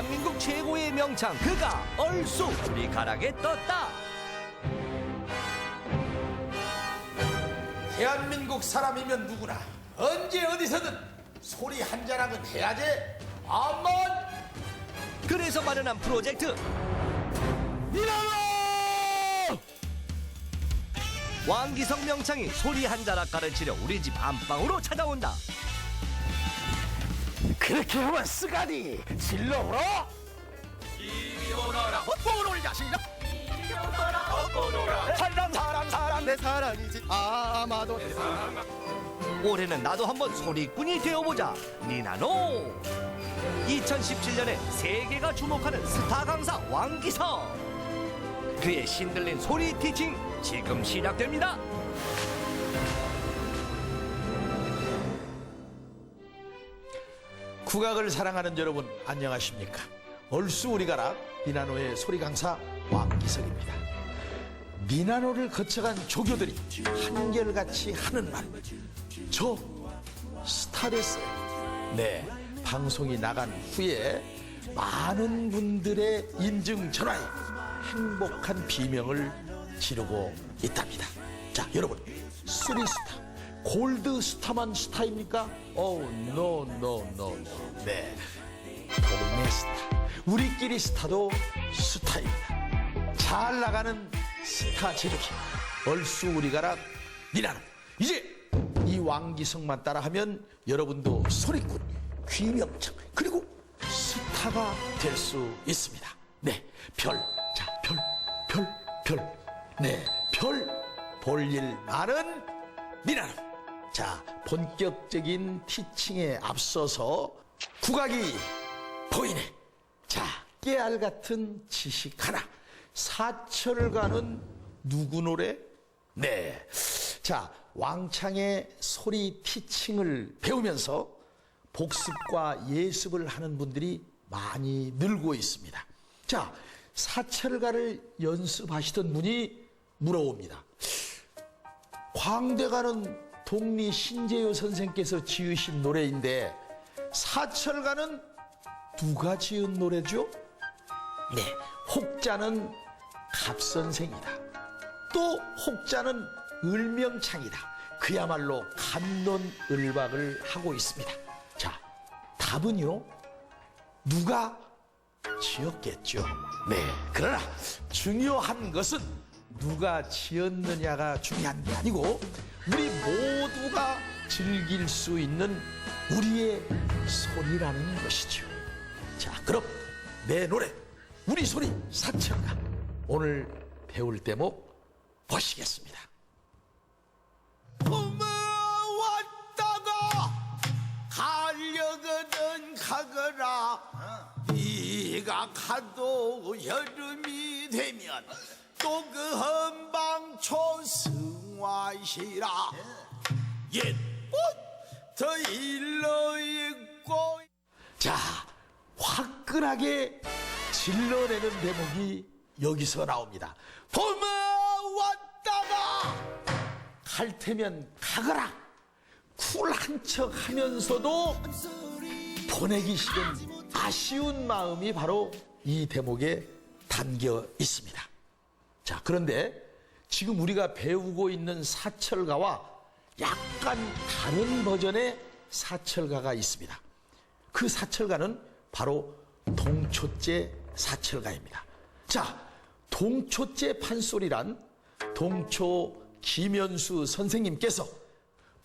대한민국 최고의 명창 그가 얼쑤 우리 가락에 떴다. 대한민국 사람이면 누구나 언제 어디서든 소리 한 자락은 해야지. 아만. 그래서 마련한 프로젝트 미나노! 왕기성 명창이 소리 한 자락 가르치려 우리 집 안방으로 찾아온다. 그렇게 하면 쓰가니 질러보라. 이리 오너라 헛보놀 자식아. 이리 오너라 헛보놀아. 사랑 내 사랑이지 아마도 내 사랑. 올해는 나도 한번 소리꾼이 되어보자. 니나노. 2017년에 세계가 주목하는 스타 강사 왕기성. 그의 신들린 소리 티칭 지금 시작됩니다. 국악을 사랑하는 여러분 안녕하십니까? 얼쑤 우리가락 미나노의 소리 강사 왕기성입니다. 미나노를 거쳐간 조교들이 한결같이 하는 말, 저 스타 됐어요. 네, 방송이 나간 후에 많은 분들의 인증 전화에 행복한 비명을 지르고 있답니다. 자, 여러분, 쓰리스타, 골드스타만 스타입니까? 노. 네, 동네 스타, 우리끼리 스타도 스타입니다. 잘 나가는 스타 제조기 얼쑤 우리가락 미나노. 이제 이 왕기성만 따라하면 여러분도 소리꾼, 귀명창, 그리고 스타가 될 수 있습니다. 네, 별. 자, 별. 네, 별 볼 일 많은 미나노. 자, 본격적인 티칭에 앞서서 국악이 보이네. 자, 깨알 같은 지식 하나. 사철가는 누구 노래? 네. 자, 왕창의 소리 티칭을 배우면서 복습과 예습을 하는 분들이 많이 늘고 있습니다. 자, 사철가를 연습하시던 분이 물어옵니다. 광대가는 동리 신재유 선생께서 지으신 노래인데 사철가는 누가 지은 노래죠? 네, 혹자는 갑선생이다. 또 혹자는 을명창이다. 그야말로 갑론을박을 하고 있습니다. 자, 답은요, 누가 지었겠죠. 네, 그러나 중요한 것은 누가 지었느냐가 중요한 게 아니고 우리 모두가 즐길 수 있는 우리의 소리라는 것이죠. 자, 그럼 내 노래 우리 소리 사철가 오늘 배울 대목 보시겠습니다. 봄에 왔다가 가려거든 가거라. 네가 가도 여름이 되면 또 그 한방촌 승화시라. 옛부터 일러있고. 자, 화끈하게 질러내는 대목이 여기서 나옵니다. 봄에 왔다가 갈 테면 가거라. 쿨한 척 하면서도 보내기 싫은 아쉬운 마음이 바로 이 대목에 담겨 있습니다. 자, 그런데 지금 우리가 배우고 있는 사철가와 약간 다른 버전의 사철가가 있습니다. 그 사철가는 바로 동초째 사철가입니다. 자, 동초째 판소리란 동초 김현수 선생님께서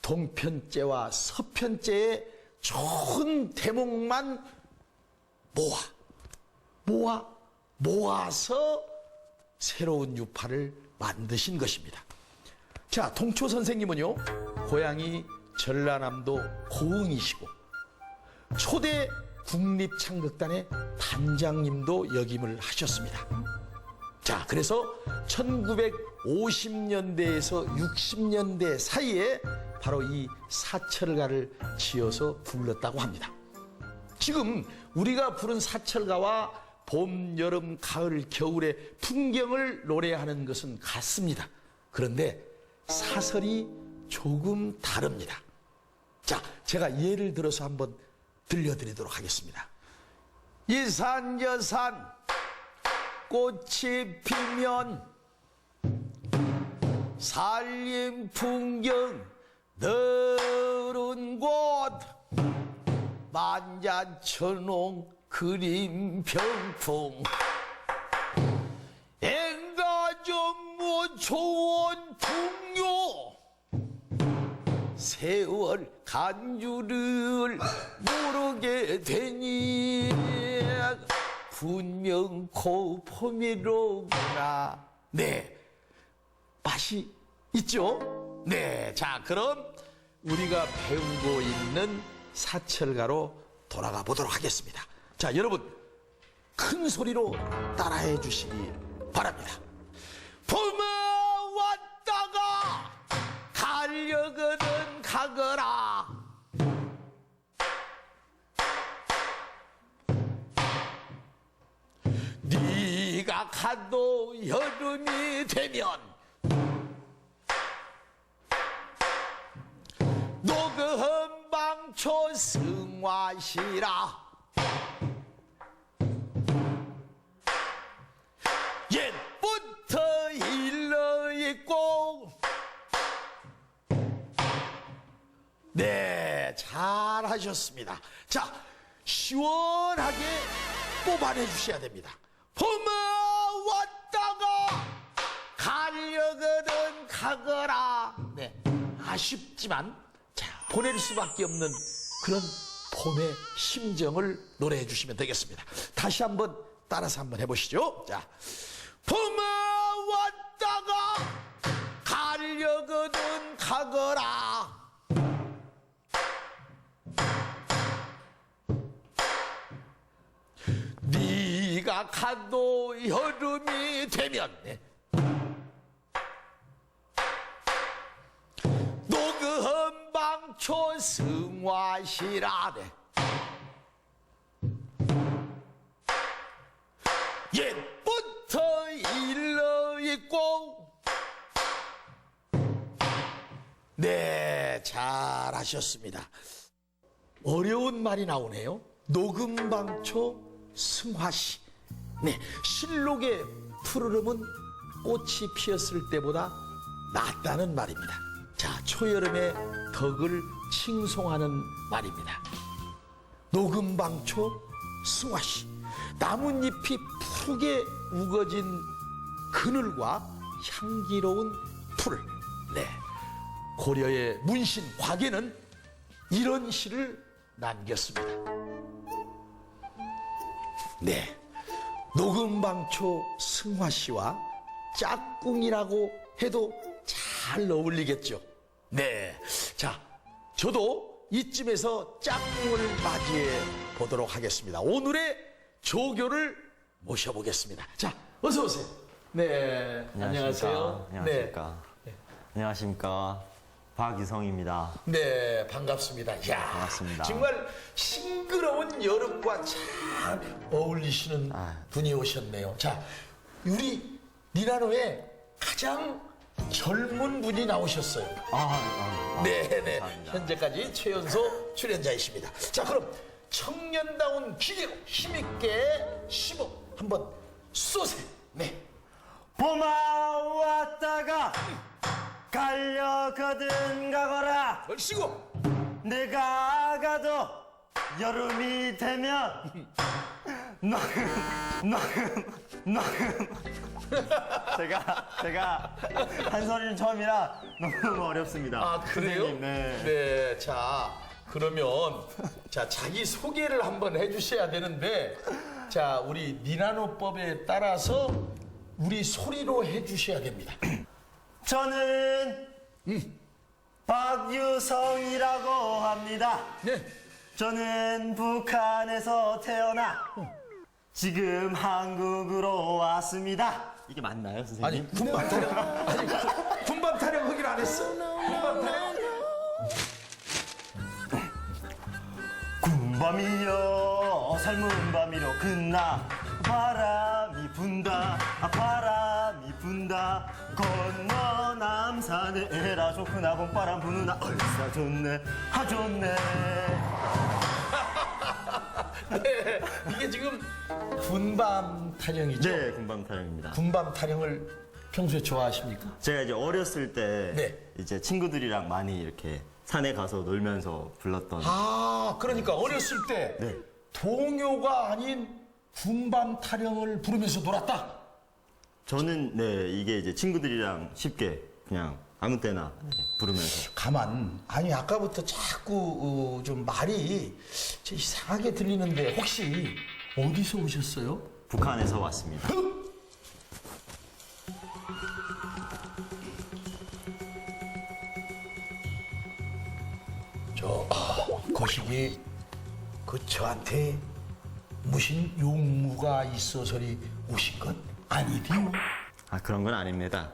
동편째와 서편째의 좋은 대목만 모아서 새로운 유파를 만드신 것입니다. 자, 동초 선생님은요, 고향이 전라남도 고흥이시고 초대 국립창극단의 단장님도 역임을 하셨습니다. 자, 그래서 1950년대에서 60년대 사이에 바로 이 사철가를 지어서 불렀다고 합니다. 지금 우리가 부른 사철가와 봄, 여름, 가을, 겨울의 풍경을 노래하는 것은 같습니다. 그런데 사설이 조금 다릅니다. 자, 제가 예를 들어서 한번 들려드리도록 하겠습니다. 이 산 저 산 꽃이 피면 산림 풍경 너른 곳 만자천홍 그림 병풍 엔가정무 좋은 풍요 세월 간주를 모르게 되니 분명 코포미로구나. 네, 맛이 있죠? 네, 자 그럼 우리가 배우고 있는 사철가로 돌아가 보도록 하겠습니다. 자 여러분 큰 소리로 따라해 주시기 바랍니다. 봄에 왔다가 가려거든 가거라. 네가 가도 여름이 되면 노금방초 승화시라. 옛부터 일러있고. 네, 잘하셨습니다. 자, 시원하게 뽑아내 주셔야 됩니다. 봄에 왔다가 가려거든 가거라. 네, 아쉽지만 자 보낼 수밖에 없는 그런 봄의 심정을 노래해 주시면 되겠습니다. 다시 한번 따라서 한번 해보시죠. 자, 봄에 왔다가 가려거든 가거라. 네가 가도 여름이 되면 노금방초 승화시라네. 옛부터 일러있고. 네, 잘하셨습니다. 어려운 말이 나오네요. 노금방초 승화시. 네, 실록의 푸르름은 꽃이 피었을 때보다 낫다는 말입니다. 자, 초여름의 덕을 칭송하는 말입니다. 노금방초 승화시. 나뭇잎이 푸르게 우거진 그늘과 향기로운 풀. 네, 고려의 문신 곽에는 이런 시를 남겼습니다. 네, 노금방초 승화시와 짝꿍이라고 해도 잘 어울리겠죠. 네, 자, 저도 이쯤에서 짝꿍을 맞이해 보도록 하겠습니다. 오늘의 조교를 모셔보겠습니다. 자, 어서 오세요. 네, 안녕하세요. 안녕하십니까. 네. 안녕하십니까. 박유성입니다. 네, 반갑습니다. 야, 반갑습니다. 정말 싱그러운 여름과 잘 어울리시는 분이 오셨네요. 자, 우리 니나노에 가장 젊은 분이 나오셨어요. 네. 감사합니다. 현재까지 최연소 출연자이십니다. 자, 그럼 청년다운 기계로 힘있게 시범 한번 쏘세요. 네. 봄아 왔다가 가려거든 가거라. 얼씨구. 내가 가도 여름이 되면 제가 한 소리는 처음이라 너무 어렵습니다. 아, 그래요? 선생님, 네. 네, 자, 그러면 자 자기 소개를 한번 해주셔야 되는데, 자, 우리 니나노법에 따라서 우리 소리로 해주셔야 됩니다. 저는 박유성이라고 합니다. 네. 저는 북한에서 태어나 지금 한국으로 왔습니다. 이게 맞나요, 선생님? 아니, 군밤 타령, 아니, 군밤 타령 하기로 안 했어? 군밤 타령. 군밤이여 삶은 밤이로 끝나 바람이 분다 바람이 분다 건너 남산에 에라 좋구나 봄바람 부누나 얼싸 좋네 하 좋네. 네, 이게 지금 군밤 타령이죠? 네, 군밤 타령입니다. 군밤 타령을 평소에 좋아하십니까? 제가 이제 어렸을 때 네. 이제 친구들이랑 많이 이렇게 산에 가서 놀면서 불렀던 아, 그러니까 어렸을 때 네. 동요가 아닌 군밤 타령을 부르면서 놀았다. 저는 네, 이게 이제 친구들이랑 쉽게 그냥 아무 때나 부르면서 가만. 아니 아까부터 자꾸 좀 말이 좀 이상하게 들리는데 혹시 어디서 오셨어요? 북한에서 왔습니다. 거시기 저한테 무슨 용무가 있어서리 오신 것 아니디요? 아, 그런 건 아닙니다.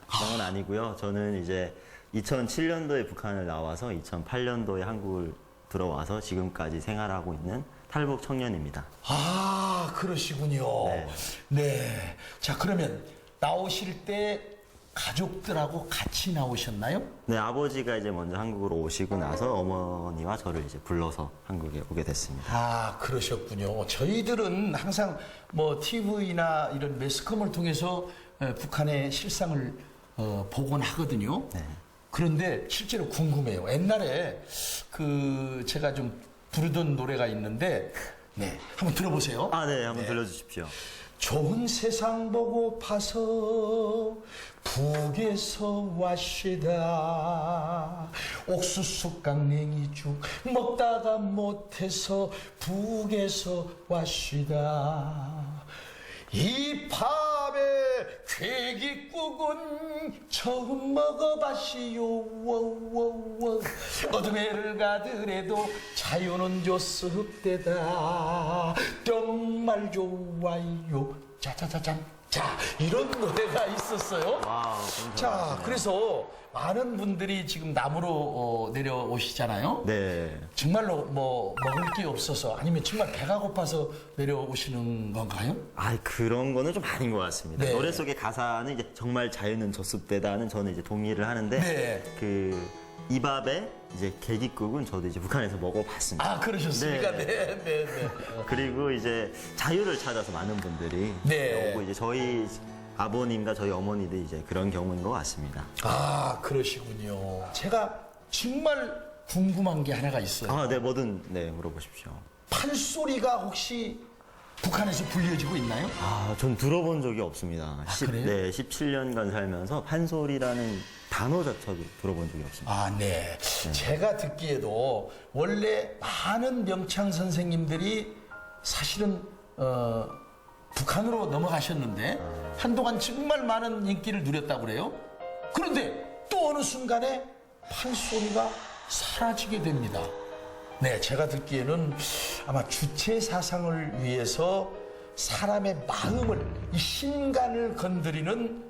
그런 건 아니고요. 저는 이제 2007년도에 북한을 나와서 2008년도에 한국을 들어와서 지금까지 생활하고 있는 탈북 청년입니다. 아, 그러시군요. 네. 네. 자, 그러면 나오실 때 가족들하고 같이 나오셨나요? 네, 아버지가 이제 먼저 한국으로 오시고 나서 어머니와 저를 이제 불러서 한국에 오게 됐습니다. 아, 그러셨군요. 저희들은 항상 뭐 TV나 이런 매스컴을 통해서 북한의 실상을 보곤 하거든요. 네. 그런데 실제로 궁금해요. 옛날에 제가 좀 부르던 노래가 있는데, 네, 한번 들어보세요. 아, 네, 한번 들려주십시오. 좋은 세상 보고 파서 북에서 왔시다. 옥수수 깡냉이죽 먹다가 못해서 북에서 왔시다. 이 밤에 괴기국은 처음 먹어봤시요. 워워워. 어둠에를 가더라도 자유는 조습대다. 정말 좋아요. 짜자자잔. 자, 이런 노래가 있었어요. 와우, 자, 그래서 많은 분들이 지금 남으로 내려오시잖아요. 네. 정말로 뭐 먹을 게 없어서 아니면 정말 배가 고파서 내려오시는 건가요? 아, 그런 거는 좀 아닌 것 같습니다. 네. 노래 속의 가사는 이제 정말 자유는 젖습대다는 저는 이제 동의를 하는데 네. 이 밥에 이제 계기국은 저도 이제 북한에서 먹어봤습니다. 아, 그러셨습니까? 네. 네. 그리고 이제 자유를 찾아서 많은 분들이 네. 오고 이제 저희 아버님과 저희 어머니도 이제 그런 경우인 것 같습니다. 아, 그러시군요. 제가 정말 궁금한 게 하나가 있어요. 아, 네, 뭐든 네, 물어보십시오. 판소리가 혹시 북한에서 불려지고 있나요? 아, 전 들어본 적이 없습니다. 그래요? 네, 17년간 살면서 판소리라는 단어 자체도 들어본 적이 없습니다. 아, 네. 제가 듣기에도 원래 많은 명창 선생님들이 사실은 북한으로 넘어가셨는데 한동안 정말 많은 인기를 누렸다고 그래요. 그런데 또 어느 순간에 판소리가 사라지게 됩니다. 네, 제가 듣기에는 아마 주체 사상을 위해서 사람의 마음을, 이 신간을 건드리는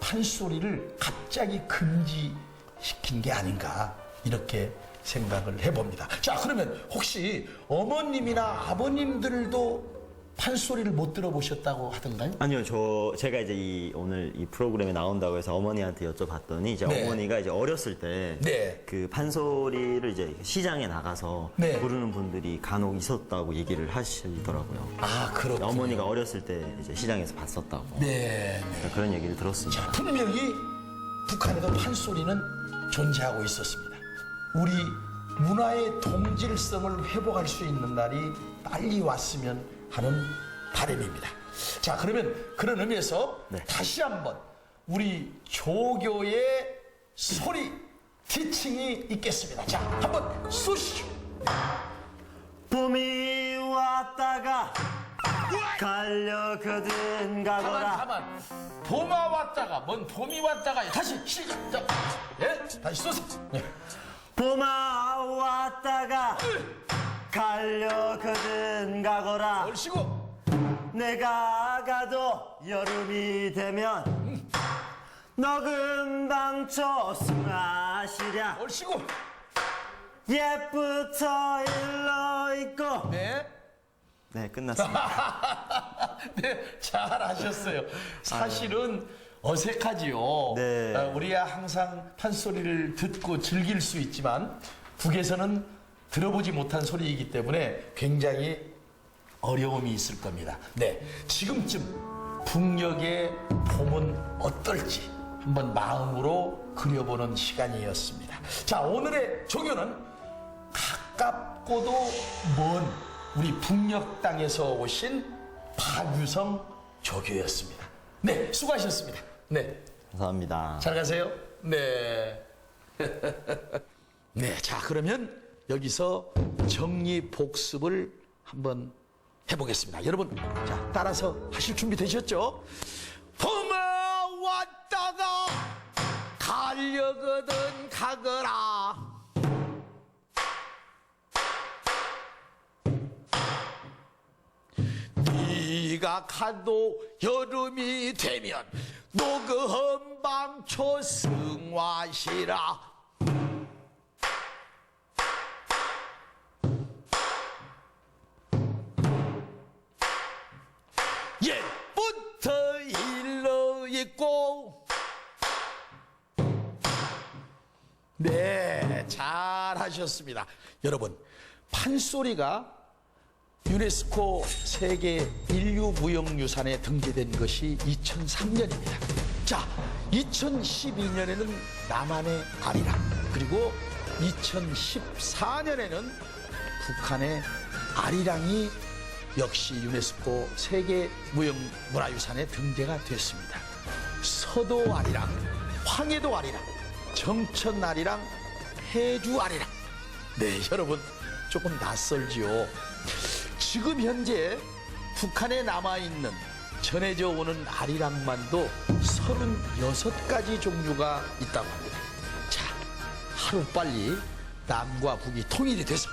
판소리를 갑자기 금지시킨 게 아닌가 이렇게 생각을 해봅니다. 자, 그러면 혹시 어머님이나 아버님들도 판소리를 못 들어보셨다고 하던가요? 아니요, 제가 이제 오늘 이 프로그램에 나온다고 해서 어머니한테 여쭤봤더니 이제 네. 어머니가 이제 어렸을 때 네. 그 판소리를 이제 시장에 나가서 네. 부르는 분들이 간혹 있었다고 얘기를 하시더라고요. 아, 그렇군요. 어머니가 어렸을 때 이제 시장에서 봤었다고 네. 그런 얘기를 들었습니다. 자, 분명히 북한에도 판소리는 존재하고 있었습니다. 우리 문화의 동질성을 회복할 수 있는 날이 빨리 왔으면 하는 바람입니다. 자, 그러면 그런 의미에서 네. 다시 한번 우리 조교의 소리 티칭이 있겠습니다. 자, 한번 쏘시죠. 봄이 왔다가 갈려거든 가거라. 가만. 봄아 왔다가 뭔 봄이 왔다가 다시 시작. 예, 다시 쏘세요. 예. 봄아 왔다가 갈려거든 가거라. 얼씨구. 내가 가도 여름이 되면 너 금방 조승하시랴. 얼씨구. 옛부터 일러 있고. 네. 네, 끝났습니다. 네, 잘하셨어요. 사실은 어색하지요. 네. 우리야 항상 판소리를 듣고 즐길 수 있지만 북에서는 들어보지 못한 소리이기 때문에 굉장히 어려움이 있을 겁니다. 네, 지금쯤 북녘의 봄은 어떨지 한번 마음으로 그려보는 시간이었습니다. 자, 오늘의 조교는 가깝고도 먼 우리 북녘 땅에서 오신 박유성 조교였습니다. 네, 수고하셨습니다. 네, 감사합니다. 잘 가세요. 네. 네, 자, 그러면 여기서 정리 복습을 한번 해보겠습니다. 여러분, 자, 따라서 하실 준비 되셨죠? 봄에 왔다가 가려거든 가거라. 네가 가도 여름이 되면 노그한 방초 승화시라. 옛부터 일러 있고. 네, 잘하셨습니다. 여러분, 판소리가 유네스코 세계 인류무형유산에 등재된 것이 2003년입니다. 자, 2012년에는 남한의 아리랑, 그리고 2014년에는 북한의 아리랑이 역시 유네스코 세계 무형문화유산에 등재가 됐습니다. 서도 아리랑, 황해도 아리랑, 정천 아리랑, 해주 아리랑. 네, 여러분, 조금 낯설지요. 지금 현재 북한에 남아있는 전해져 오는 아리랑만도 36가지 종류가 있다고 합니다. 자, 하루빨리 남과 북이 통일이 돼서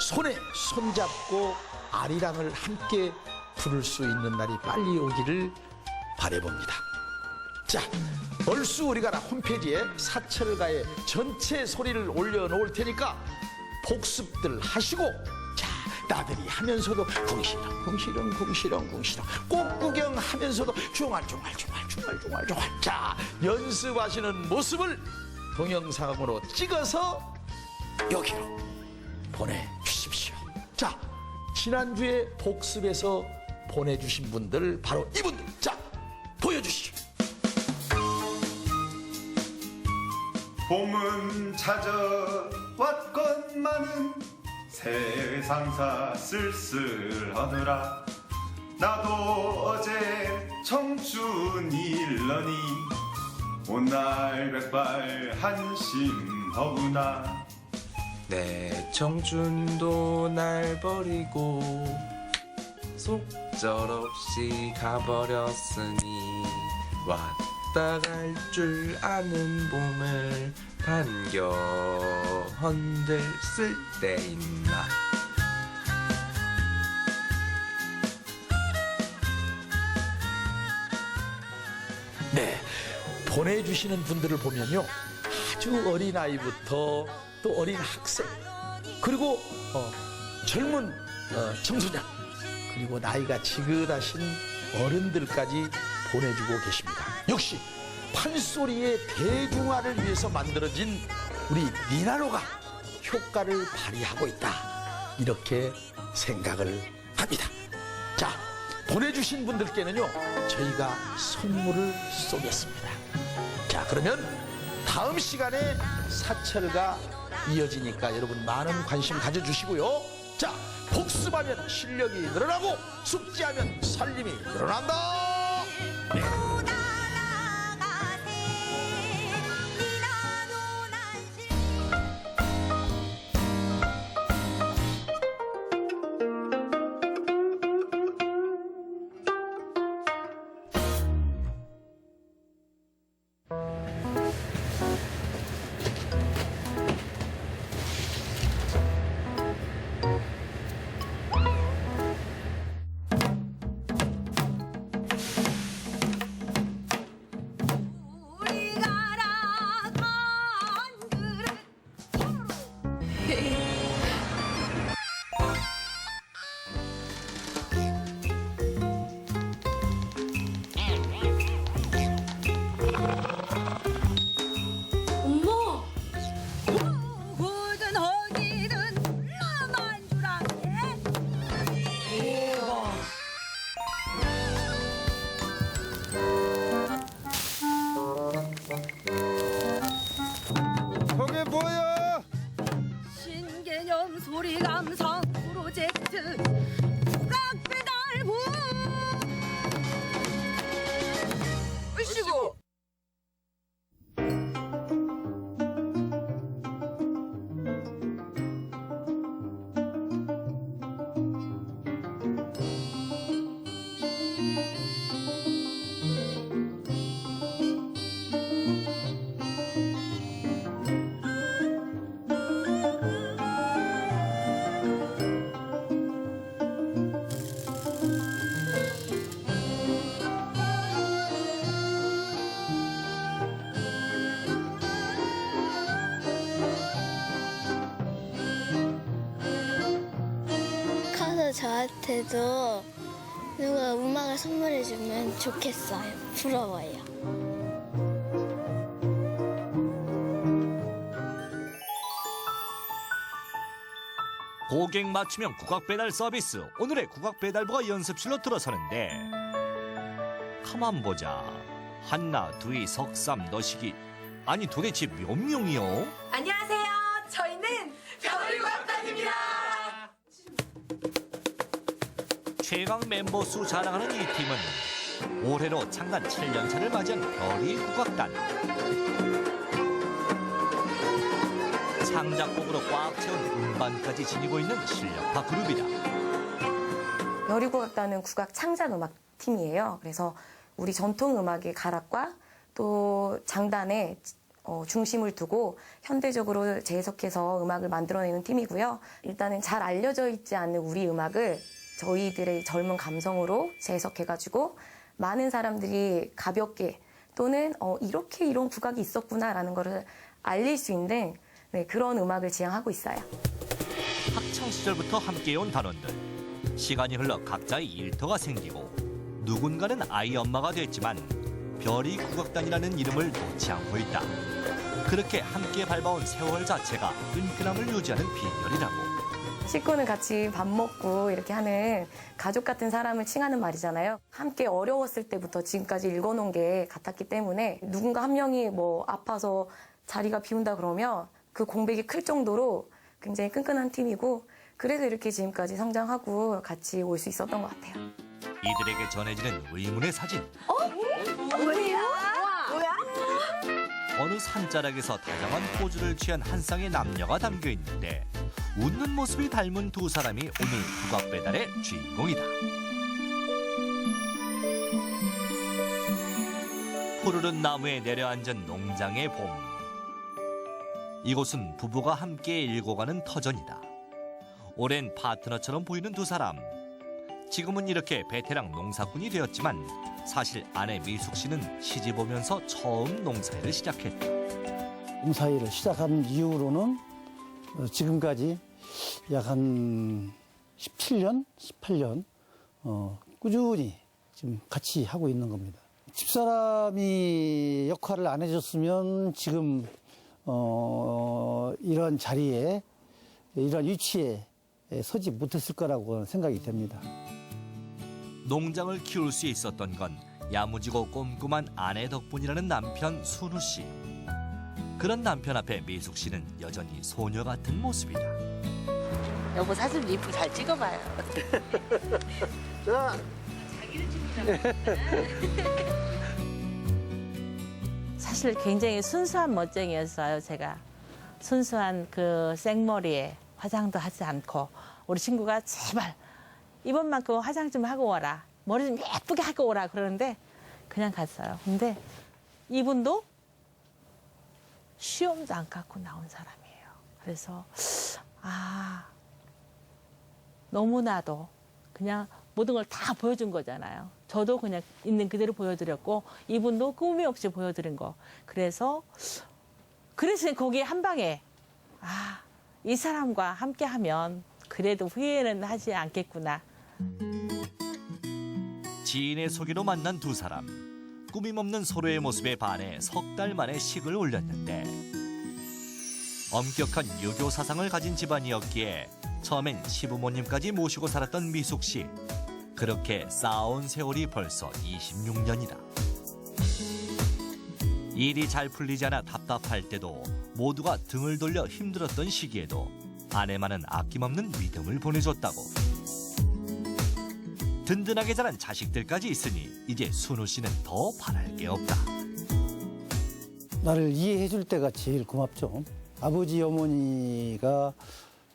손에 손잡고 아리랑을 함께 부를 수 있는 날이 빨리 오기를 바라봅니다. 자, 얼쑤 우리가라 홈페이지에 사철가의 전체 소리를 올려놓을 테니까 복습들 하시고, 자, 나들이 하면서도 궁시렁 꽃 구경하면서도 중얼중얼. 자, 연습하시는 모습을 동영상으로 찍어서 여기로 보내주십시오. 자, 지난주에 복습에서 보내주신 분들, 바로 이분들, 자, 보여주시죠. 봄은 찾아왔건만은 세상사 쓸쓸하더라. 나도 어제 청춘 일러니 온날 백발 한심허구나. 내 청춘도 날 버리고 속절없이 가버렸으니 왔다 갈 줄 아는 봄을 반겨 헌들 쓸데 있나. 네, 보내주시는 분들을 보면요, 아주 어린 아이부터 또 어린 학생, 그리고 젊은 청소년, 그리고 나이가 지긋하신 어른들까지 보내주고 계십니다. 역시 판소리의 대중화를 위해서 만들어진 우리 니나노가 효과를 발휘하고 있다, 이렇게 생각을 합니다. 자, 보내주신 분들께는요, 저희가 선물을 쏘겠습니다. 자, 그러면 다음 시간에 사철가 이어지니까 여러분 많은 관심 가져주시고요. 자, 복습하면 실력이 늘어나고 숙지하면 살림이 늘어난다. 네. 저한테도 누가 음악을 선물해주면 좋겠어요. 부러워요. 고객 맞춤형 국악 배달 서비스. 오늘의 국악 배달부가 연습실로 들어서는데 가만 보자. 한나, 두이, 석삼, 너시기. 아니 도대체 몇 명이요? 안녕하세요. 저희는 별이국악단입니다. 최강 멤버 수 자랑하는 이 팀은 올해로 창단 7년 차를 맞이한 별이 국악단. 창작곡으로 꽉 채운 음반까지 지니고 있는 실력파 그룹이다. 별이국악단은 국악 창작 음악 팀이에요. 그래서 우리 전통 음악의 가락과 또 장단에 중심을 두고 현대적으로 재해석해서 음악을 만들어내는 팀이고요. 일단은 잘 알려져 있지 않는 우리 음악을 저희들의 젊은 감성으로 재해석해가지고 많은 사람들이 가볍게 또는 이렇게 이런 국악이 있었구나라는 것을 알릴 수 있는 그런 음악을 지향하고 있어요. 학창 시절부터 함께해온 단원들. 시간이 흘러 각자의 일터가 생기고 누군가는 아이 엄마가 됐지만 별이 국악단이라는 이름을 놓지 않고 있다. 그렇게 함께 밟아온 세월 자체가 끈끈함을 유지하는 비결이라고. 식구는 같이 밥 먹고 이렇게 하는 가족 같은 사람을 칭하는 말이잖아요. 함께 어려웠을 때부터 지금까지 읽어놓은 게 같았기 때문에 누군가 한 명이 뭐 아파서 자리가 비운다 그러면 그 공백이 클 정도로 굉장히 끈끈한 팀이고 그래서 이렇게 지금까지 성장하고 같이 올 수 있었던 것 같아요. 이들에게 전해지는 의문의 사진. 뭐야? 어느 산자락에서 다정한 포즈를 취한 한 쌍의 남녀가 담겨 있는데 웃는 모습이 닮은 두 사람이 오늘 국악 배달의 주인공이다. 푸르른 나무에 내려앉은 농장의 봄. 이곳은 부부가 함께 일궈가는 터전이다. 오랜 파트너처럼 보이는 두 사람. 지금은 이렇게 베테랑 농사꾼이 되었지만 사실 아내 미숙 씨는 시집 오면서 처음 농사일을 시작했다. 농사일을 시작한 이후로는 지금까지 약 한 17년, 18년 꾸준히 지금 같이 하고 있는 겁니다. 집사람이 역할을 안 해줬으면 지금 이런 자리에, 이런 위치에 서지 못했을 거라고 생각이 됩니다. 농장을 키울 수 있었던 건 야무지고 꼼꼼한 아내 덕분이라는 남편 순우 씨. 그런 남편 앞에 미숙 씨는 여전히 소녀 같은 모습이다. 여보 사진 이쁘게 잘 찍어봐요. 자. 사실 굉장히 순수한 멋쟁이였어요. 제가 순수한 그 생머리에 화장도 하지 않고 우리 친구가 제발 이번만큼 화장 좀 하고 와라. 머리 좀 예쁘게 하고 오라 그러는데 그냥 갔어요. 근데 이분도 시험도 안 갖고 나온 사람이에요. 그래서 너무나도 그냥 모든 걸 다 보여준 거잖아요. 저도 그냥 있는 그대로 보여드렸고 이분도 꾸미 없이 보여드린 거. 그래서 거기에 한 방에 이 사람과 함께하면 그래도 후회는 하지 않겠구나. 지인의 소개로 만난 두 사람. 꾸밈없는 서로의 모습에 반해 석 달 만에 식을 올렸는데 엄격한 유교 사상을 가진 집안이었기에 처음엔 시부모님까지 모시고 살았던 미숙 씨. 그렇게 쌓아온 세월이 벌써 26년이다. 일이 잘 풀리지 않아 답답할 때도 모두가 등을 돌려 힘들었던 시기에도 아내만은 아낌없는 믿음을 보내줬다고. 든든하게 자란 자식들까지 있으니 이제 순우 씨는 더 바랄 게 없다. 나를 이해해 줄 때가 제일 고맙죠. 아버지, 어머니가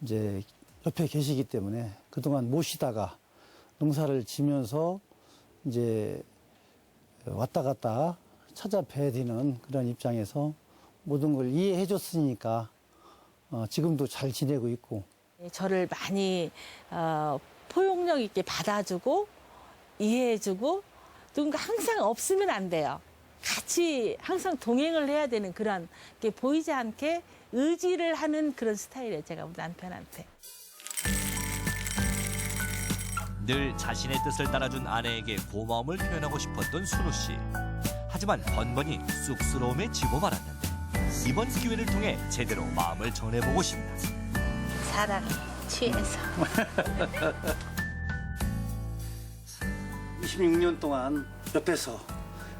이제 옆에 계시기 때문에 그동안 모시다가 농사를 지면서 이제 왔다 갔다 찾아뵈야 되는 그런 입장에서 모든 걸 이해해 줬으니까 지금도 잘 지내고 있고. 저를 많이 포용력 있게 받아주고 이해해주고 누군가 항상 없으면 안 돼요. 같이 항상 동행을 해야 되는 그런 게 보이지 않게 의지를 하는 그런 스타일이에요. 제가 우리 남편한테. 늘 자신의 뜻을 따라준 아내에게 고마움을 표현하고 싶었던 순우 씨. 하지만 번번이 쑥스러움에 지고 말았는데 이번 기회를 통해 제대로 마음을 전해보고 싶다. 사랑 취해서. 26년 동안 옆에서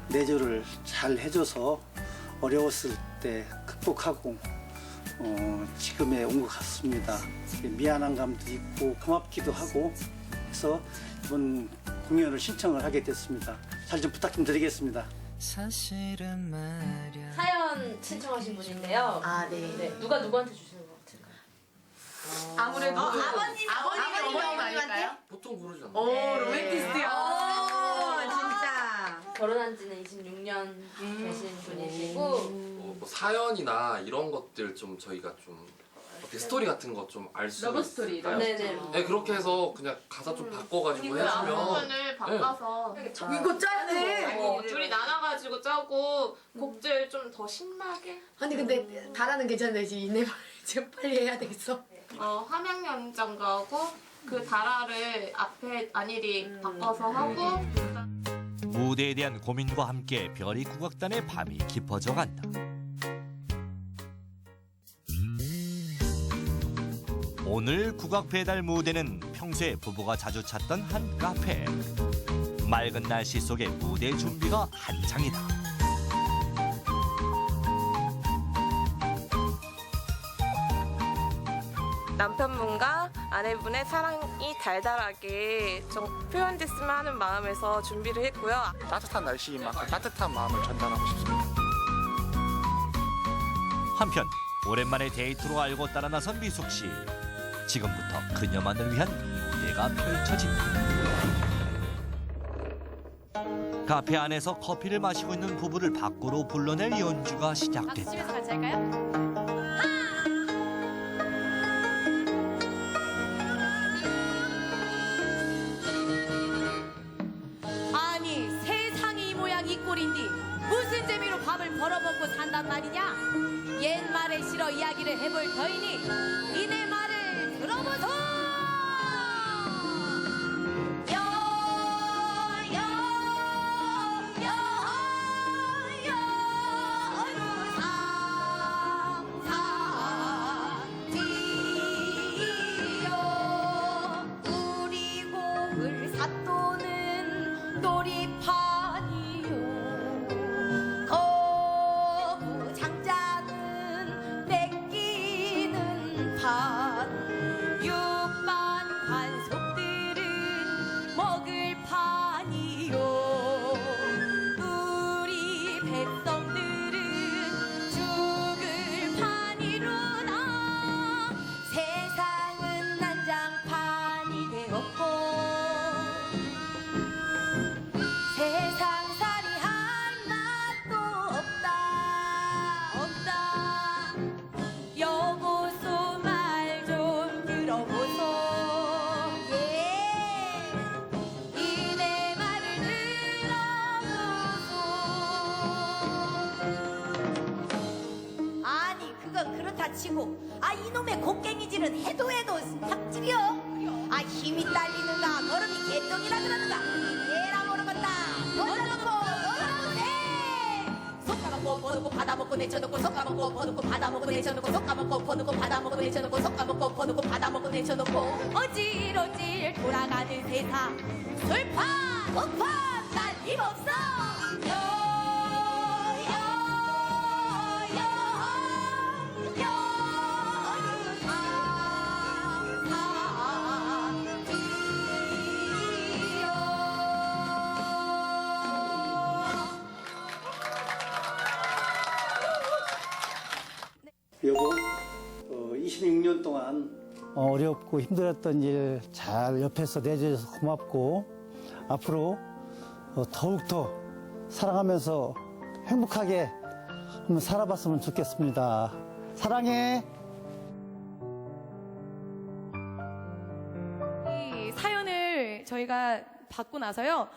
내조를 잘 해줘서 어려웠을 때 극복하고 지금에 온 것 같습니다. 미안한 감도 있고 고맙기도 하고 해서 이번 공연을 신청을 하게 됐습니다. 잘 좀 부탁 좀 드리겠습니다. 사연 신청하신 분인데요. 아, 네. 누가 누구한테 주시는 것 같을까요? 아무래도 아버님이 어머님한테요? 보통 그러잖아. 오, 로맨티스트요. 진짜. 결혼한 지는 26년 되신 분이시고 뭐 사연이나 이런 것들 좀 저희가 좀 어떻게 스토리 같은 거 좀 알 수 러브 스토리, 있을까요? 네네. 네, 그렇게 해서 그냥 가사 좀 바꿔가지고 해주면 부분을 바꿔서 이거 짜네. 둘이 나눠가지고 짜고 곡들 좀 더 신나게 아니 근데 다라는 괜찮은데 이내 말 지금 빨리 해야 되겠어. 함양 연장가하고 그 다라를 앞에 안일이 바꿔서 하고 무대에 대한 고민과 함께 별이 국악단의 밤이 깊어져 간다. 오늘 국악 배달 무대는 평소에 부부가 자주 찾던 한 카페. 맑은 날씨 속에 무대 준비가 한창이다. 남편분과 아내분의 사랑이 달달하게 좀 표현됐으면 하는 마음에서 준비를 했고요. 따뜻한 날씨만큼 따뜻한 마음을 전달하고 싶습니다. 한편 오랜만에 데이트로 알고 따라 나선 미숙 씨. 지금부터 그녀만을 위한 무대가 펼쳐진다. 카페 안에서 커피를 마시고 있는 부부를 밖으로 불러낼 연주가 시작됐다. 같이 할까요? 아니 세상이 이 모양 이 꼴인데 무슨 재미로 밥을 벌어먹고 산단 말이냐? 옛말에 실어 이야기를 해볼 터이니 이내 말을 들어보소. 우리 곡을 삿도는 놀이판이요. 거부 장자는 뺏기는 판. 육반 관속들은 먹을 판이요. 우리 백성들은 죽을 판이로나. 세상은 난장판이 되었고 세상살이 한낱도 없다. 여보소 말 좀 들어보소. 이내 말을 들어보소. 아니 그건 그렇다 치고 이놈의 곡괭이질은 해도 삭질이여. 힘이 딸리는가 걸음이 개똥이라 그러는가 에라 모르겠다. 던져놓고 놀아도 돼. 속까먹고 퍼놓고 받아먹고 내쳐놓고 속까먹고 퍼놓고 받아먹고 내쳐놓고 속까먹고 퍼놓고 받아먹고 내쳐놓고 속까먹고 퍼놓고 받아먹고 내쳐놓고 어질어질 돌아가는 세상. 술판 곡판 날림없어. 여보, 26년 동안 어렵고 힘들었던 일 잘 옆에서 내줘서 고맙고 앞으로 더욱더 사랑하면서 행복하게 한번 살아봤으면 좋겠습니다. 사랑해. 이 사연을 저희가 받고 나서요.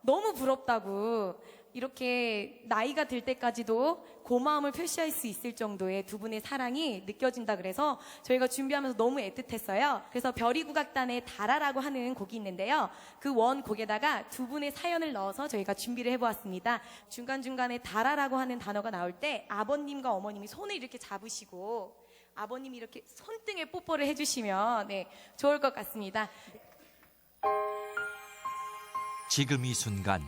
너무 부럽다고 이렇게 나이가 들 때까지도 고마움을 표시할 수 있을 정도의 두 분의 사랑이 느껴진다 그래서 저희가 준비하면서 너무 애틋했어요. 그래서 별이국악단의 달아라고 하는 곡이 있는데요. 그 원곡에다가 두 분의 사연을 넣어서 저희가 준비를 해보았습니다. 중간중간에 달아라고 하는 단어가 나올 때 아버님과 어머님이 손을 이렇게 잡으시고 아버님이 이렇게 손등에 뽀뽀를 해주시면 네, 좋을 것 같습니다. 지금 이 순간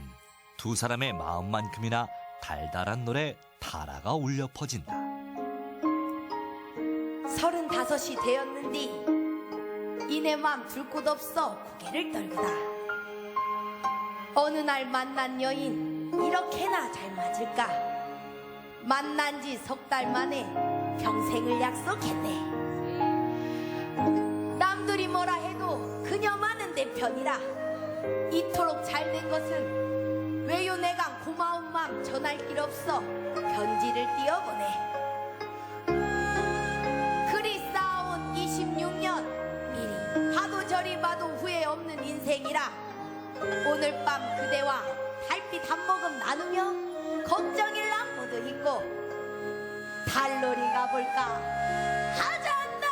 두 사람의 마음만큼이나 달달한 노래 달아가 울려 퍼진다. 35이 되었는디 이내 맘 둘 곳 없어 고개를 떨구다. 어느 날 만난 여인 이렇게나 잘 맞을까. 만난 지 석 달 만에 평생을 약속했네. 남들이 뭐라 해도 그녀만은 내 편이라. 이토록 잘된 것은 왜요 내가 고마운 마음 전할 길 없어 편지를 띄워보내. 그리 쌓아온 26년 미리 봐도 저리 봐도 후회 없는 인생이라. 오늘 밤 그대와 달빛 한 모금 나누며 걱정일랑 모두 잊고 달놀이 가볼까 하잔다.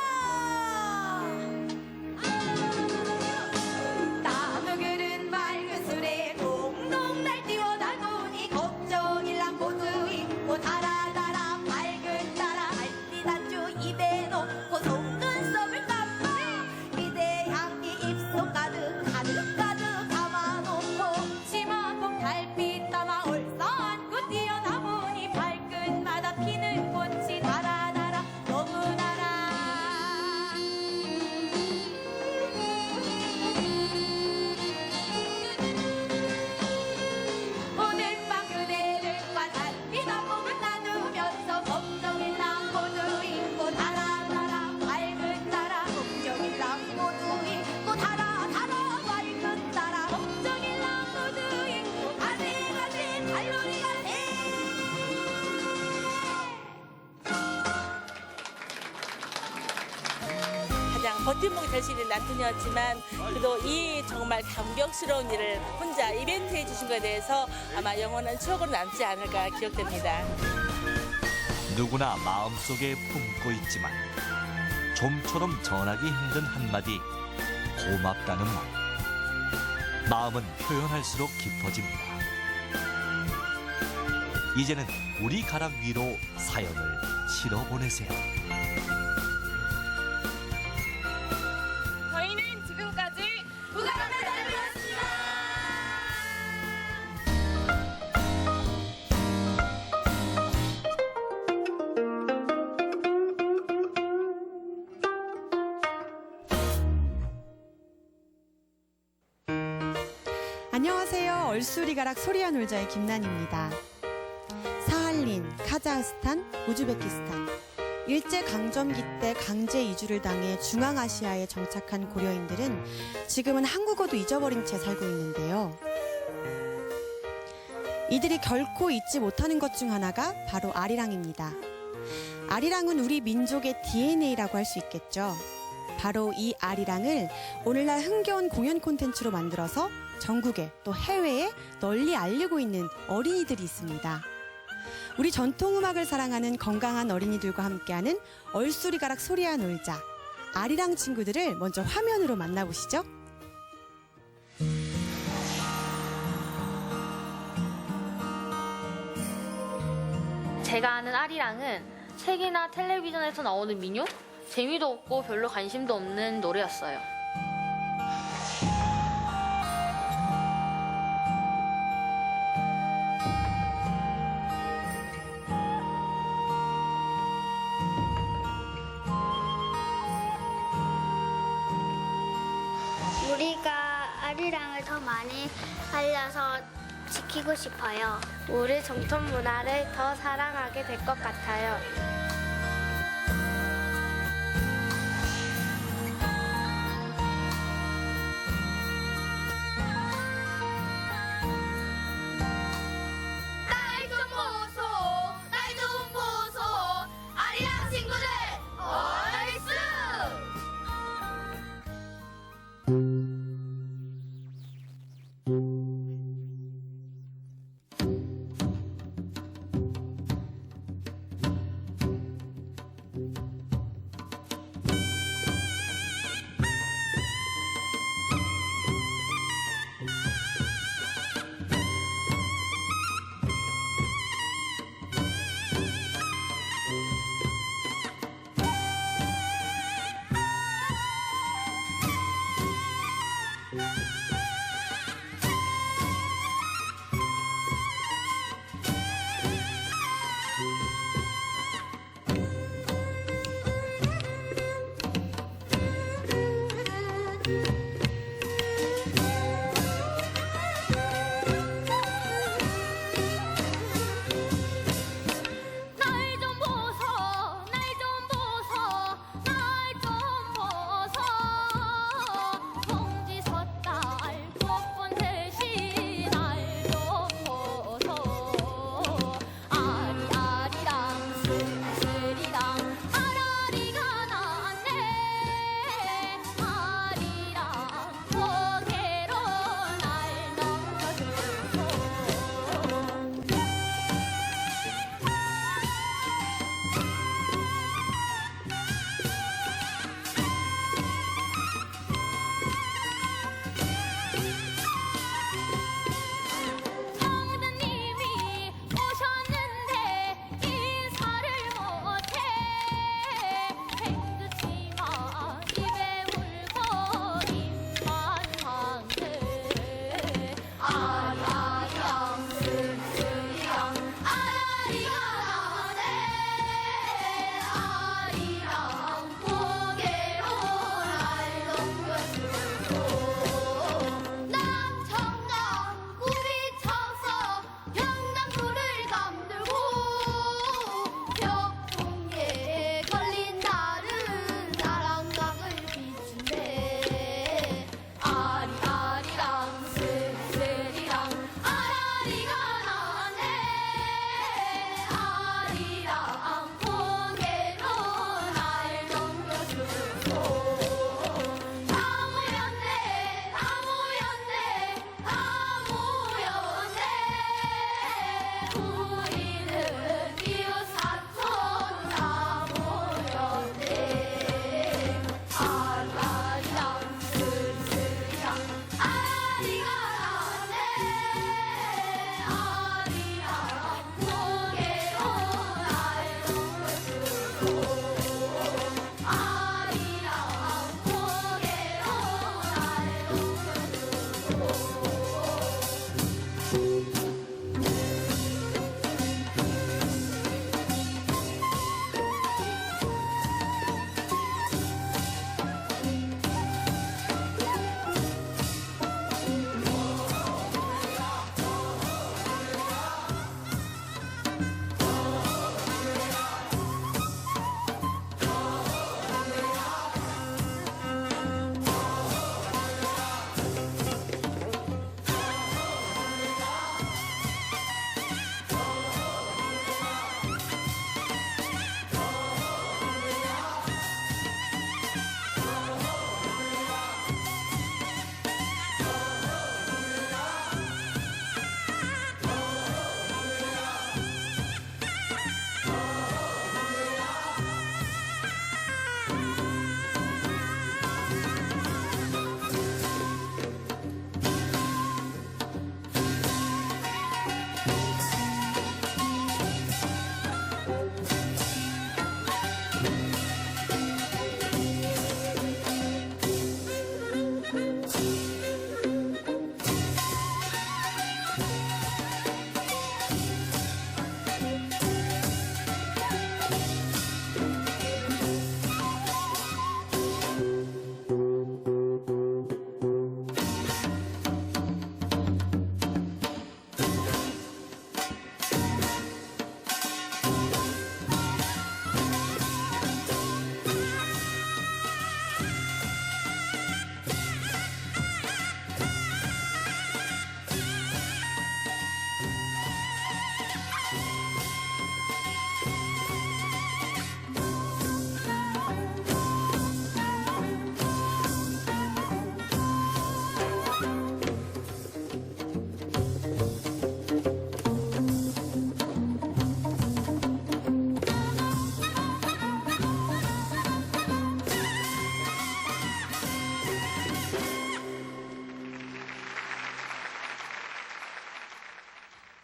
나무그른 맑은 술에 동동 날뛰어 달고니 걱정일랑 모두 잊고 달아달아 밝은 달아 달빛 안주 입에 넣고 속눈썹을 감아 기대 향기 입속 가득 가득 가득 담아놓고 치마폭 달빛 담아 올서 안고 뛰어나보니 발끝마다 피는 꽃이 달아달아 너무 달아. 오늘 밤 그대들과 달빛 한 몸을 나누면서 걱정일랑 모두 잊고 달아달아 밝은 달아 걱정일랑 모두 잊고 달아달아 밝은 달아 걱정일랑 모두 잊고 가세 가세 달놀이 가세. 가장 버팀목이 될 수 있는 남편이었지만 그래도 이 정말 감격스러운 일을 혼자 이벤트 해주신 것에 대해서 아마 영원한 추억으로 남지 않을까 기억됩니다. 누구나 마음속에 품고 있지만 좀처럼 전하기 힘든 한마디 고맙다는 말. 마음은 표현할수록 깊어집니다. 이제는 우리 가락 위로 사연을 실어 보내세요. 저희는 지금까지 부산남자들이었습니다. 안녕하세요. 얼쑤리가락 소리야 놀자의 김난입니다. 사할린, 카자흐스탄, 우즈베키스탄 일제강점기 때 강제 이주를 당해 중앙아시아에 정착한 고려인들은 지금은 한국어도 잊어버린 채 살고 있는데요. 이들이 결코 잊지 못하는 것 중 하나가 바로 아리랑입니다. 아리랑은 우리 민족의 DNA라고 할 수 있겠죠. 바로 이 아리랑을 오늘날 흥겨운 공연 콘텐츠로 만들어서 전국에 또 해외에 널리 알리고 있는 어린이들이 있습니다. 우리 전통음악을 사랑하는 건강한 어린이들과 함께하는 얼쑤리가락 소리야 놀자. 아리랑 친구들을 먼저 화면으로 만나보시죠. 제가 아는 아리랑은 책이나 텔레비전에서 나오는 민요? 재미도 없고 별로 관심도 없는 노래였어요. 우리가 아리랑을 더 많이 알려서 지키고 싶어요. 우리 전통 문화를 더 사랑하게 될 것 같아요. 날 좀 보소 날 좀 보소 아리랑 친구들 얼쑤.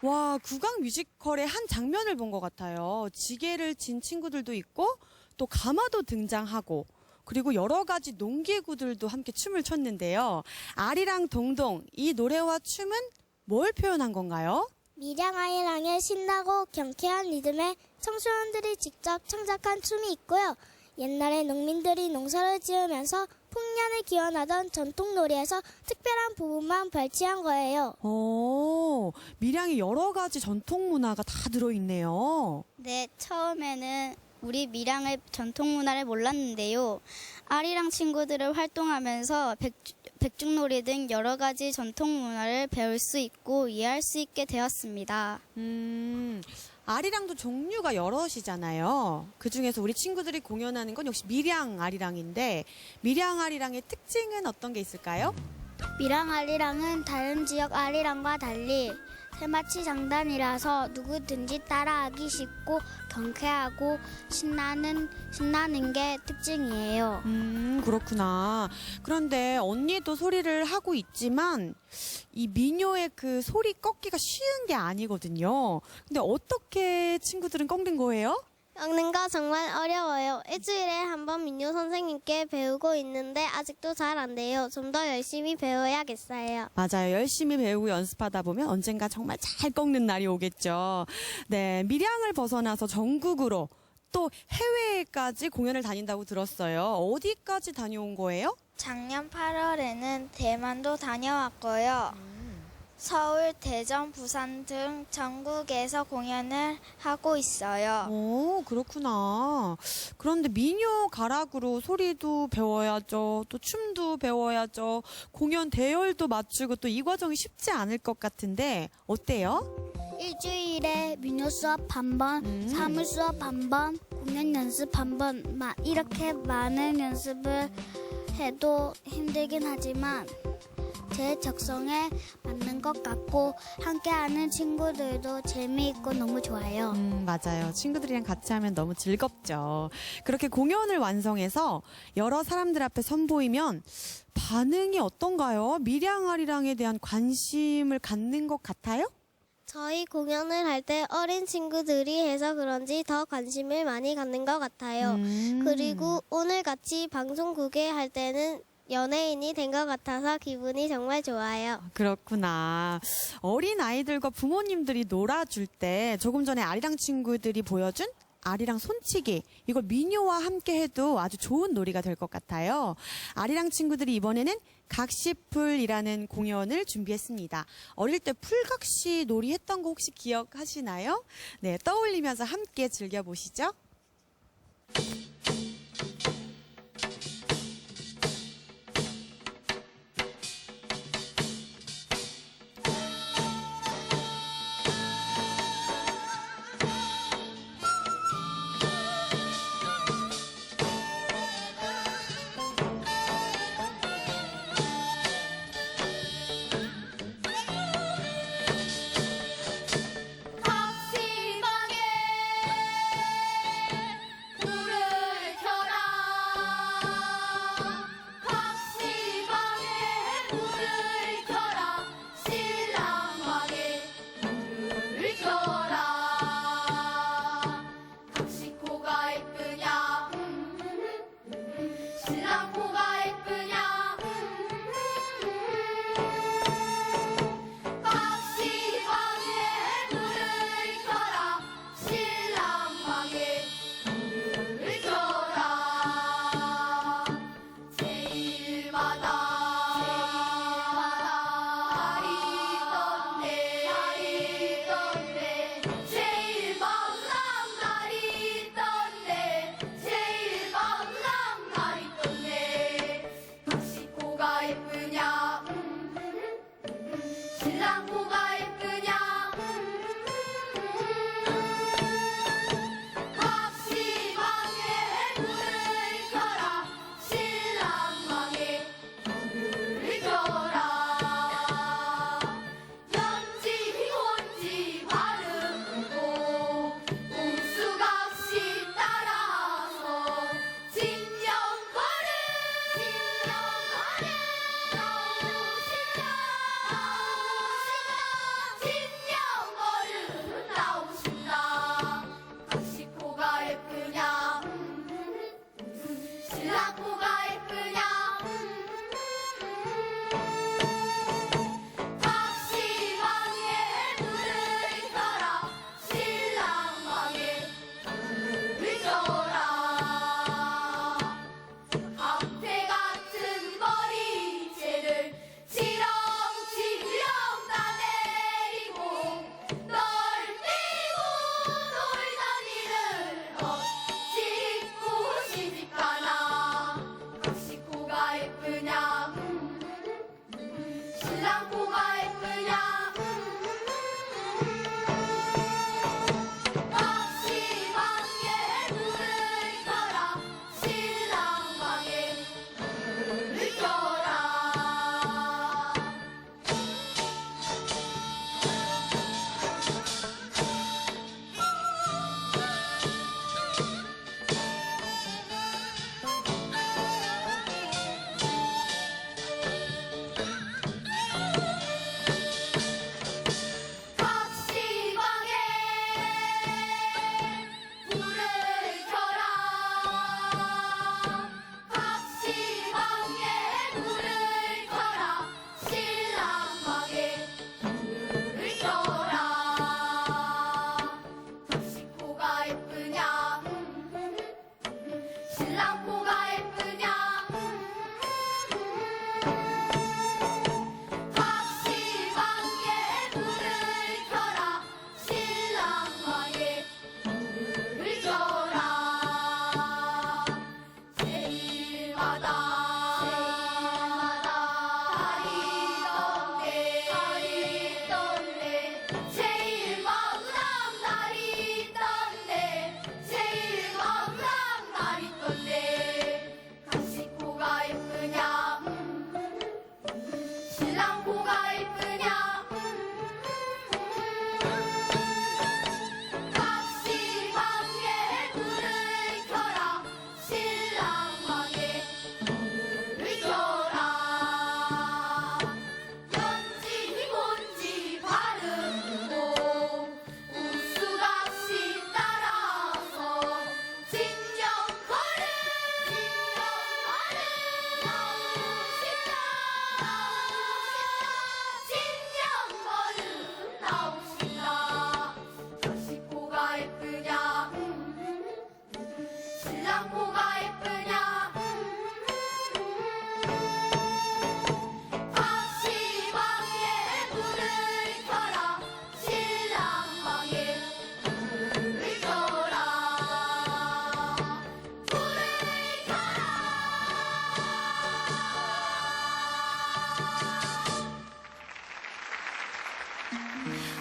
와, 국악 뮤지컬의 한 장면을 본 것 같아요. 지게를 진 친구들도 있고 또 가마도 등장하고 그리고 여러 가지 농기구들도 함께 춤을 췄는데요. 아리랑 동동 이 노래와 춤은 뭘 표현한 건가요? 밀양아리랑의 신나고 경쾌한 리듬에 청소년들이 직접 창작한 춤이 있고요. 옛날에 농민들이 농사를 지으면서 풍년을 기원하던 전통 놀이에서 특별한 부분만 발췌한 거예요. 오, 밀양에 여러 가지 전통 문화가 다 들어있네요. 네, 처음에는 우리 밀양의 전통 문화를 몰랐는데요. 아리랑 친구들을 활동하면서 백중놀이 등 여러 가지 전통 문화를 배울 수 있고 이해할 수 있게 되었습니다. 아리랑도 종류가 여럿이잖아요. 그중에서 우리 친구들이 공연하는 건 역시 밀양 아리랑인데 밀양 아리랑의 특징은 어떤 게 있을까요? 밀양 아리랑은 다른 지역 아리랑과 달리 세마치 장단이라서 누구든지 따라하기 쉽고 경쾌하고 신나는 게 특징이에요. 그렇구나. 그런데 언니도 소리를 하고 있지만 이 민요의 그 소리 꺾기가 쉬운 게 아니거든요. 근데 어떻게 친구들은 꺾는 거예요? 꺾는 거 정말 어려워요. 일주일에 한 번 민요 선생님께 배우고 있는데 아직도 잘 안 돼요. 좀 더 열심히 배워야겠어요. 맞아요. 열심히 배우고 연습하다 보면 언젠가 정말 잘 꺾는 날이 오겠죠. 네, 밀양을 벗어나서 전국으로 또 해외까지 공연을 다닌다고 들었어요. 어디까지 다녀온 거예요? 작년 8월에는 대만도 다녀왔고요. 서울, 대전, 부산 등 전국에서 공연을 하고 있어요. 오, 그렇구나. 그런데 민요 가락으로 소리도 배워야죠. 또 춤도 배워야죠. 공연 대열도 맞추고 또 이 과정이 쉽지 않을 것 같은데 어때요? 일주일에 민요 수업 한 번, 사물 수업 한 번, 공연 연습 한 번, 이렇게 많은 연습을 해도 힘들긴 하지만 제 적성에 맞는 것 같고 함께하는 친구들도 재미있고 너무 좋아요. 맞아요. 친구들이랑 같이 하면 너무 즐겁죠. 그렇게 공연을 완성해서 여러 사람들 앞에 선보이면 반응이 어떤가요? 밀양아리랑에 대한 관심을 갖는 것 같아요? 저희 공연을 할 때 어린 친구들이 해서 그런지 더 관심을 많이 갖는 것 같아요. 그리고 오늘같이 방송국에 할 때는 연예인이 된 것 같아서 기분이 정말 좋아요. 그렇구나. 어린 아이들과 부모님들이 놀아줄 때 조금 전에 아리랑 친구들이 보여준 아리랑 손치기 이걸 민요와 함께 해도 아주 좋은 놀이가 될 것 같아요. 아리랑 친구들이 이번에는 각시풀이라는 공연을 준비했습니다. 어릴 때 풀각시 놀이 했던 거 혹시 기억하시나요? 네, 떠올리면서 함께 즐겨보시죠.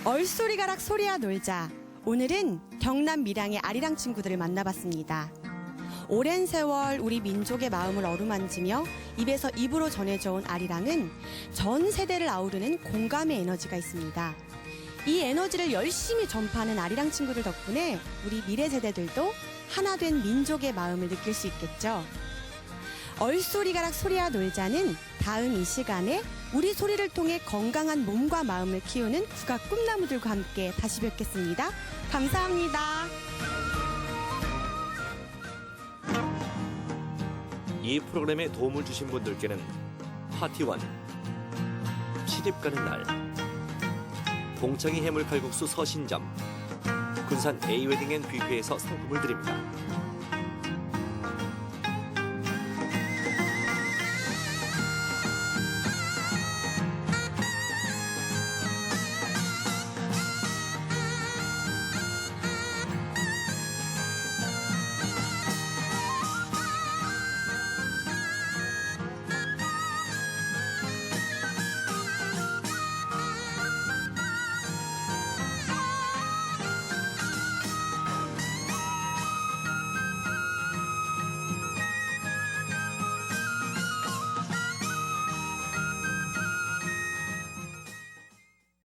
얼소리 가락 소리야 놀자. 오늘은 경남 밀양의 아리랑 친구들을 만나봤습니다. 오랜 세월 우리 민족의 마음을 어루만지며 입에서 입으로 전해져 온 아리랑은 전 세대를 아우르는 공감의 에너지가 있습니다. 이 에너지를 열심히 전파하는 아리랑 친구들 덕분에 우리 미래 세대들도 하나 된 민족의 마음을 느낄 수 있겠죠. 얼소리 가락 소리야 놀자는 다음 이 시간에 우리 소리를 통해 건강한 몸과 마음을 키우는 국악 꿈나무들과 함께 다시 뵙겠습니다. 감사합니다. 이 프로그램에 도움을 주신 분들께는 파티원, 시집 가는 날, 공창이 해물칼국수 서신점, 군산 A웨딩앤뷔페에서 상품을 드립니다.